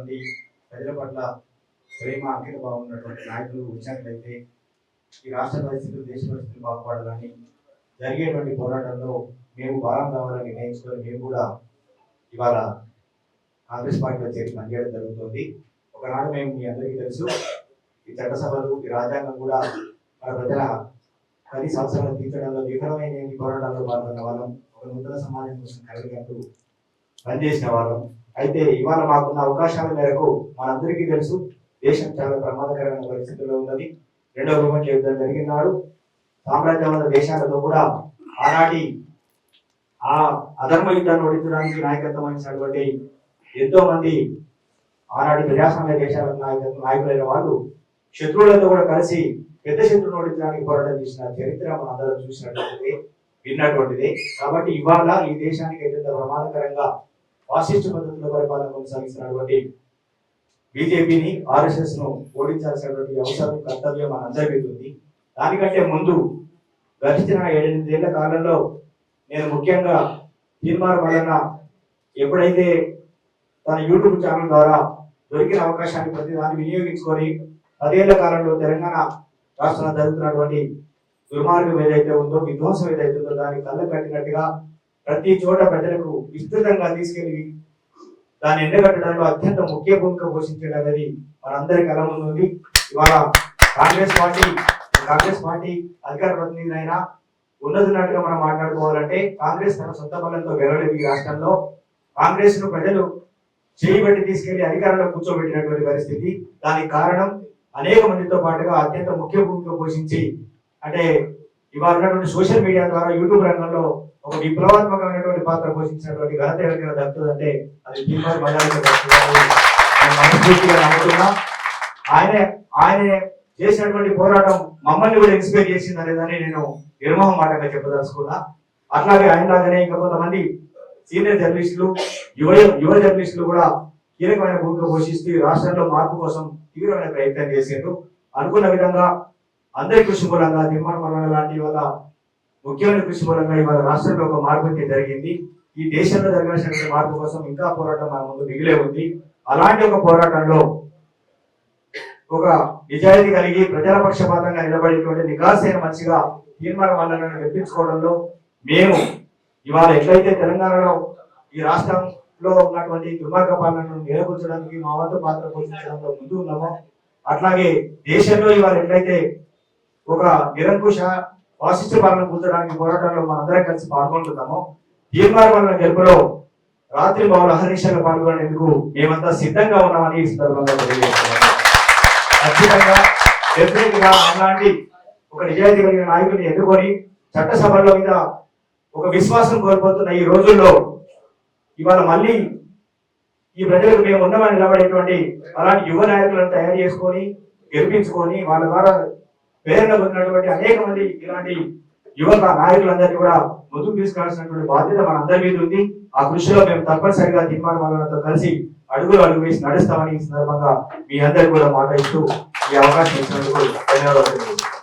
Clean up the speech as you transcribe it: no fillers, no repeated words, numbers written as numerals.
కొంతమంది ప్రజల పట్ల ప్రేమ అంకిత భావం ఉన్నటువంటి నాయకులు వచ్చినట్లయితే ఈ రాష్ట్ర పరిస్థితులు దేశ పరిస్థితులు బాగుపడాలని జరిగేటువంటి పోరాటంలో మేము భాగం కావాలని నిర్ణయించుకొని మేము కూడా ఇవాళ కాంగ్రెస్ పార్టీలో చేరి పనిచేయడం జరుగుతుంది. ఒకనాడు మేము మీ అందరికీ తెలుసు, ఈ చట్టసభలు ఈ రాజ్యాంగం కూడా మన ప్రజల 10 సంవత్సరాలు తీర్చడంలో విఫలమైన పోరాటాల్లో పాల్గొన్న వాళ్ళం, ఒక నూతన సమాజం కోసం కలగట్టు పనిచేసిన వాళ్ళం. అయితే ఇవాళ మాకున్న అవకాశాల మేరకు మనందరికీ తెలుసు దేశం చాలా ప్రమాదకరమైన పరిస్థితుల్లో ఉన్నది. రెండవ ప్రపంచ యుద్ధం జరిగినాడు సామ్రాజ్యవాద దేశాలతో కూడా ఆనాటి ఆ అధర్మ యుద్ధాన్ని ఓడించడానికి నాయకత్వం వహించినటువంటి ఎంతో మంది ఆనాటి ప్రజాస్వామ్య దేశాల నాయకులైన వాళ్ళు శత్రువులతో కూడా కలిసి పెద్ద శత్రువును ఓడించడానికి పోరాటం చేసిన చరిత్ర మన అందరం చూసినటువంటిది, విన్నటువంటిది. కాబట్టి ఇవాళ ఈ దేశానికి అత్యంత ప్రమాదకరంగా ఫాసిస్ట్ పద్ధతిలో పరిపాలన కొనసాగిస్తున్నటువంటి బీజేపీని, ఆర్ఎస్ఎస్ ను ఓడించాల్సినటువంటి అవసరం, కర్తవ్యం మనందరికీ ఉంది. దానికంటే ముందు గడిచిన 7-8 ఏళ్ల కాలంలో నేను ముఖ్యంగా తీర్మానం వలన ఎప్పుడైతే తన యూట్యూబ్ ఛానల్ ద్వారా దొరికిన అవకాశాన్ని ప్రతి దాన్ని వినియోగించుకొని 10 ఏళ్ల కాలంలో తెలంగాణ రాష్ట్రంలో జరుగుతున్నటువంటి దుర్మార్గం ఏదైతే ఉందో, విధ్వంసం ఏదైతే ఉందో దాన్ని కళ్ళ కట్టినట్టుగా ప్రతి చోట ప్రజలకు విస్తృతంగా తీసుకెళ్లి దాన్ని ఎండగట్టడంలో అత్యంత ముఖ్య భూమిక పోషించడం అనేది మనందరి కళ ముందు ఉంది. ఇవాళ కాంగ్రెస్ పార్టీ అధికార ప్రతినిధి అయినా ఉన్నదిన్నట్టుగా మనం మాట్లాడుకోవాలంటే కాంగ్రెస్ తన సొంత బలంతో గెలవలేదు. ఈ రాష్ట్రంలో కాంగ్రెస్ ను ప్రజలు చేయబట్టి తీసుకెళ్లి అధికారంలో కూర్చోబెట్టినటువంటి పరిస్థితి. దానికి కారణం అనేక మందితో పాటుగా అత్యంత ముఖ్య భూమిక పోషించి, అంటే ఇవాళ ఉన్నటువంటి సోషల్ మీడియా ద్వారా యూట్యూబ్ రంగంలో ఒక విప్లవాత్మకమైనటువంటి పాత్ర పోషించినటువంటి ఘనత ఎవరికైనా దక్కుతుందంటే అది తీర్మానం మనస్ఫూర్తిగా నమ్ముతున్నా. ఆయన చేసినటువంటి పోరాటం మమ్మల్ని కూడా ఇన్స్పైర్ చేసింది అనేదాన్ని నేను నిర్మోహం మాటగా చెప్పదలుచుకున్నా. అట్లాగే ఆయనలాగానే ఇంకా కొంతమంది సీనియర్ జర్నలిస్టులు, యువ జర్నలిస్టులు కూడా కీలకమైన భూమిక పోషిస్తూ రాష్ట్రంలో మార్పు కోసం తీవ్రమైన ప్రయత్నం చేశారు. అనుకున్న విధంగా అందరి కృషి మూలంగా నిర్మాణ లాంటి వల్ల ముఖ్యమైన కృషి మూలంగా ఇవాళ రాష్ట్రంలో ఒక మార్పు జరిగింది. ఈ దేశంలో జరగాల్సిన మార్పు కోసం ఇంకా పోరాటం మన ముందు మిగిలే ఉంది. అలాంటి ఒక పోరాటంలో ఒక నిజాయితీ కలిగి ప్రజల పక్షపాతంగా నిలబడేటువంటి నికాసైన మనిషిగా తీర్మానం వాళ్ళని మెప్పించుకోవడంలో మేము ఇవాళ ఎట్లయితే తెలంగాణలో ఈ రాష్ట్రంలో ఉన్నటువంటి దుర్మార్గ పాలనను నిలబుచ్చడానికి మా వంతు పాత్ర పోషించడంలో ముందు ఉన్నామో, అట్లాగే దేశంలో ఇవాళ ఎట్లయితే ఒక నిరంకుశ ఫాసిస్ట్ పాలన కూర్చోడానికి పోరాటంలో మనందరం కలిసి పాల్గొంటున్నామో, తీర్మానం వలన గెలుపులో రాత్రి మౌల అహర్నిశగా పాల్గొనేందుకు మేమంతా సిద్ధంగా ఉన్నామని ఈ సందర్భంగా తెలియజేస్తున్నాము. ఖచ్చితంగా డెఫినెట్గా అలాంటి ఒక నిజాయితీ కలిగిన నాయకుడిని ఎన్నుకొని చట్టసభల్లో మీద ఒక విశ్వాసం కోల్పోతున్న ఈ రోజుల్లో ఇవాళ మళ్ళీ ఈ ప్రజలకు మేము ఉన్నామని నిలబడేటువంటి అలాంటి యువ నాయకులను తయారు చేసుకొని గెలిపించుకొని వాళ్ళ ద్వారా ప్రేరణ పొందినటువంటి అనేక మంది ఇలాంటి యువ నాయకులందరినీ కూడా ముందుకు తీసుకురావాల్సినటువంటి బాధ్యత మన అందరి మీద ఉంది. ఆ కృషిలో మేము తప్పనిసరిగా తీర్మానం వాళ్ళతో కలిసి అడుగు వేసి నడుస్తామని ఈ సందర్భంగా మీ అందరికీ కూడా మాట ఇస్తూ ఈ అవకాశం ఇచ్చినందుకు ధన్యవాదాలు.